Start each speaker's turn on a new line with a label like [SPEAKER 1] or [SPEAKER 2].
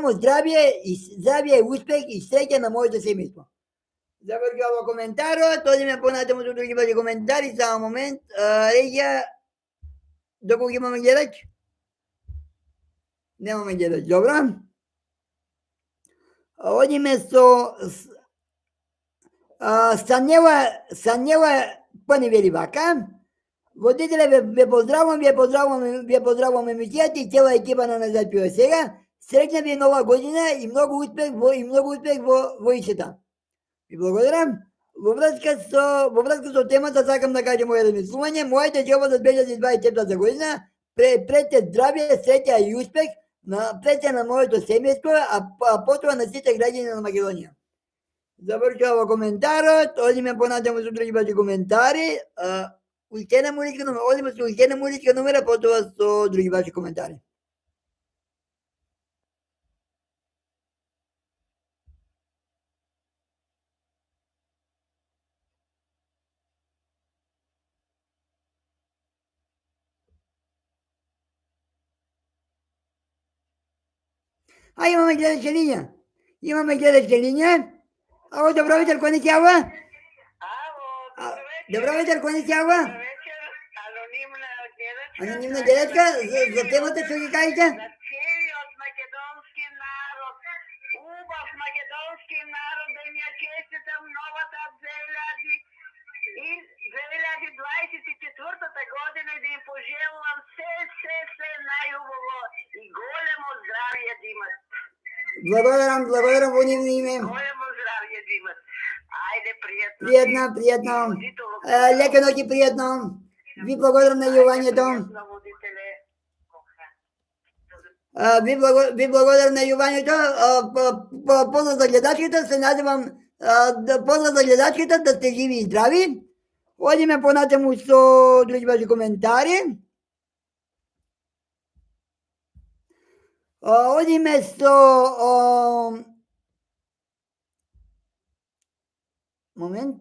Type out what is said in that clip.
[SPEAKER 1] здравје, успех и среќа на моето семејство. Завршува коментарот, одиме понатаму со други ваши коментари, само момент. Регија, доколку имаме гледач? Немаме гледач, добро. Одиме со Санјева Пани вели вака. Водителе, ве поздравувам емисијата и цела екипа на Назад пиво сега. Среќна ви нова година и многу успех во истата. Ви благодарам. Во врска со темата сакам да кажам едно мислување. Мојата џелба за 2024 година пред здравје, среќа и успех пред на моето семејство, а потоа на сите граѓани на Македонија. Завршува коментарот, одиме понатаму со други ваши коментари. Уште музичка номера, потоа со други ваши коментари. Имаме гледачка линија. Ало, добро вечер, кој ни ќава? Добро вечер, кој ни ќава? Анонимна гледачка, за темата што ги кажете?
[SPEAKER 2] За целиот македонски народ, убав македонски народ, да им ја честитам новата 2024 година и да им пожелувам се најубаво и големо здравје да имат.
[SPEAKER 1] Благодарам во нивно име.
[SPEAKER 2] Големо здравје да имат. Ајде, пријатно.
[SPEAKER 1] Пријатно. Лека ноќ и пријатно. Ви благодарам на јувањето. Ви благодарам на јувањето. Поздрав за гледачките, се надевам поздрав за гледачките, да сте живи и здрави. Одиме понатаму со други ваши коментари. Одиме со момент.